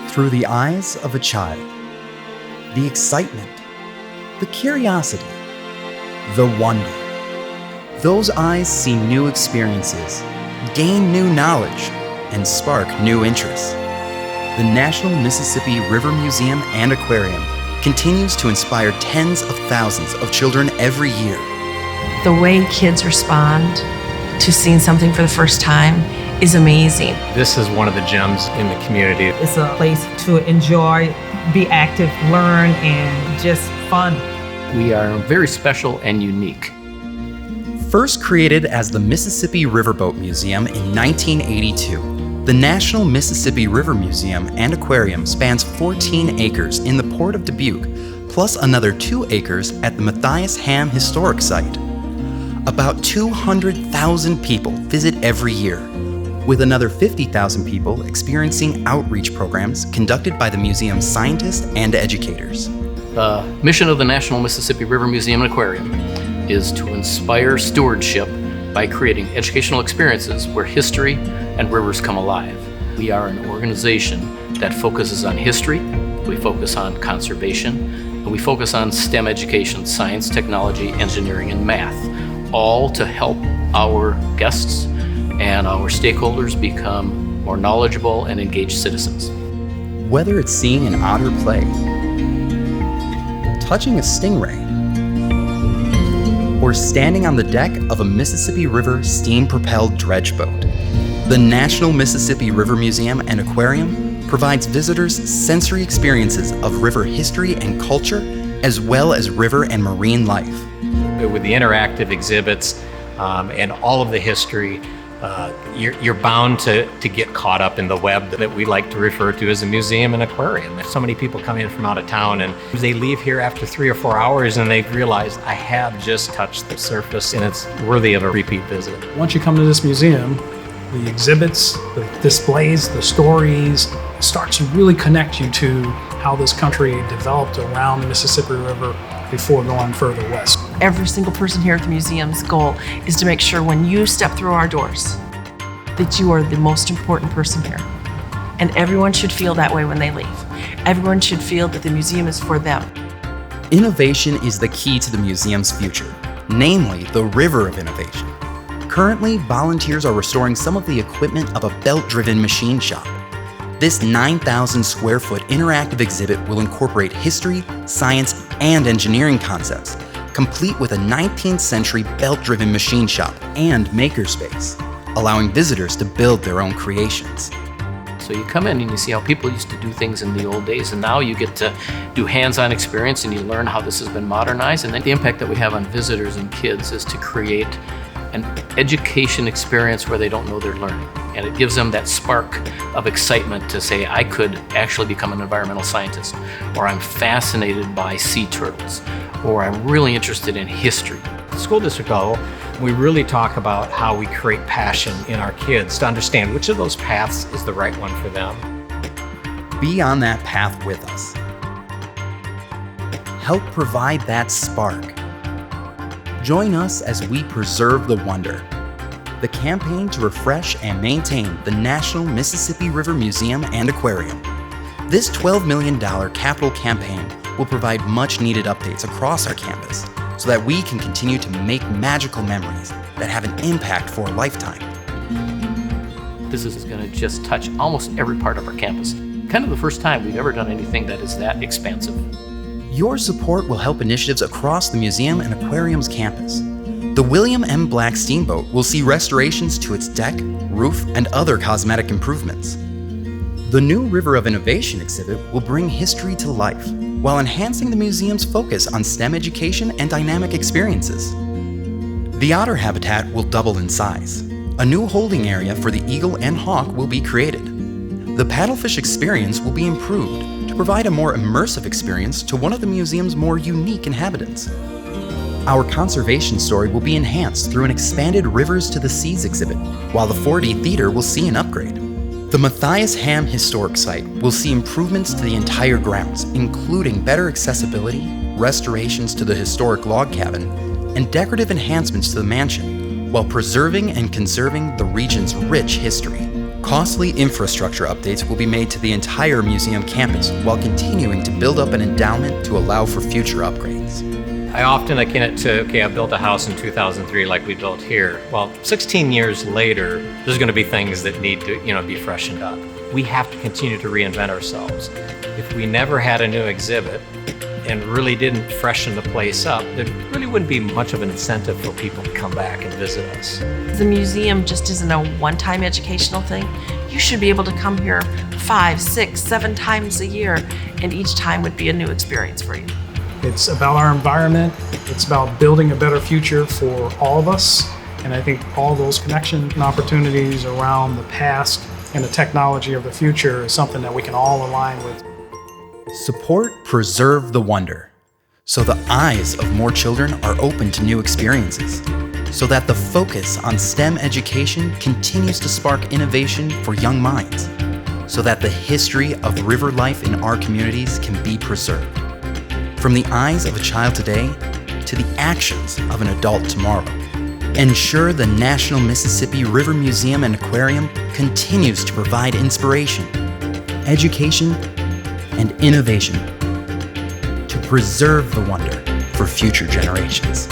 Through the eyes of a child, the excitement, the curiosity, the wonder. Those eyes see new experiences, gain new knowledge, and spark new interests. The National Mississippi River Museum and Aquarium continues to inspire tens of thousands of children every year. The way kids respond to seeing something for the first time is amazing. This is one of the gems in the community. It's a place to enjoy, be active, learn, and just fun. We are very special and unique. First created as the Mississippi Riverboat Museum in 1982, the National Mississippi River Museum and Aquarium spans 14 acres in the Port of Dubuque, plus another 2 acres at the Matthias Ham Historic Site. About 200,000 people visit every year, with another 50,000 people experiencing outreach programs conducted by the museum's scientists and educators. The mission of the National Mississippi River Museum and Aquarium is to inspire stewardship by creating educational experiences where history and rivers come alive. We are an organization that focuses on history, we focus on conservation, and we focus on STEM education, science, technology, engineering, and math, all to help our guests and our stakeholders become more knowledgeable and engaged citizens. Whether it's seeing an otter play, touching a stingray, or standing on the deck of a Mississippi River steam-propelled dredge boat, the National Mississippi River Museum and Aquarium provides visitors sensory experiences of river history and culture, as well as river and marine life. With the interactive exhibits and all of the history, you're bound to get caught up in the web that we like to refer to as a museum and aquarium. So many people come in from out of town and they leave here after 3 or 4 hours and they realize, I have just touched the surface and it's worthy of a repeat visit. Once you come to this museum, the exhibits, the displays, the stories start to really connect you to how this country developed around the Mississippi River before going further west. Every single person here at the museum's goal is to make sure when you step through our doors that you are the most important person here. And everyone should feel that way when they leave. Everyone should feel that the museum is for them. Innovation is the key to the museum's future, namely the river of innovation. Currently, volunteers are restoring some of the equipment of a belt-driven machine shop. This 9,000 square foot interactive exhibit will incorporate history, science, and engineering concepts, complete with a 19th century belt-driven machine shop and makerspace, allowing visitors to build their own creations. So you come in and you see how people used to do things in the old days, and now you get to do hands-on experience and you learn how this has been modernized. And then the impact that we have on visitors and kids is to create an education experience where they don't know they're learning. And it gives them that spark of excitement to say, I could actually become an environmental scientist, or I'm fascinated by sea turtles, or I'm really interested in history. At the school district level, we really talk about how we create passion in our kids to understand which of those paths is the right one for them. Be on that path with us. Help provide that spark. Join us as we preserve the wonder. The campaign to refresh and maintain the National Mississippi River Museum and Aquarium. This $12 million capital campaign will provide much needed updates across our campus so that we can continue to make magical memories that have an impact for a lifetime. This is going to just touch almost every part of our campus. Kind of the first time we've ever done anything that is that expansive. Your support will help initiatives across the museum and aquarium's campus. The William M. Black Steamboat will see restorations to its deck, roof, and other cosmetic improvements. The new River of Innovation exhibit will bring history to life while enhancing the museum's focus on STEM education and dynamic experiences. The otter habitat will double in size. A new holding area for the eagle and hawk will be created. The paddlefish experience will be improved to provide a more immersive experience to one of the museum's more unique inhabitants. Our conservation story will be enhanced through an expanded Rivers to the Seas exhibit, while the 4D theater will see an upgrade. The Matthias Ham Historic Site will see improvements to the entire grounds, including better accessibility, restorations to the historic log cabin, and decorative enhancements to the mansion, while preserving and conserving the region's rich history. Costly infrastructure updates will be made to the entire museum campus while continuing to build up an endowment to allow for future upgrades. I often akin it to, okay, I built a house in 2003 like we built here. Well, 16 years later, there's going to be things that need to, be freshened up. We have to continue to reinvent ourselves. If we never had a new exhibit and really didn't freshen the place up, there really wouldn't be much of an incentive for people to come back and visit us. The museum just isn't a one-time educational thing. You should be able to come here 5, 6, 7 times a year, and each time would be a new experience for you. It's about our environment. It's about building a better future for all of us. And I think all those connection and opportunities around the past and the technology of the future is something that we can all align with. Support Preserve the Wonder, so the eyes of more children are open to new experiences, so that the focus on STEM education continues to spark innovation for young minds, so that the history of river life in our communities can be preserved. From the eyes of a child today to the actions of an adult tomorrow, ensure the National Mississippi River Museum and Aquarium continues to provide inspiration, education, and innovation to preserve the wonder for future generations.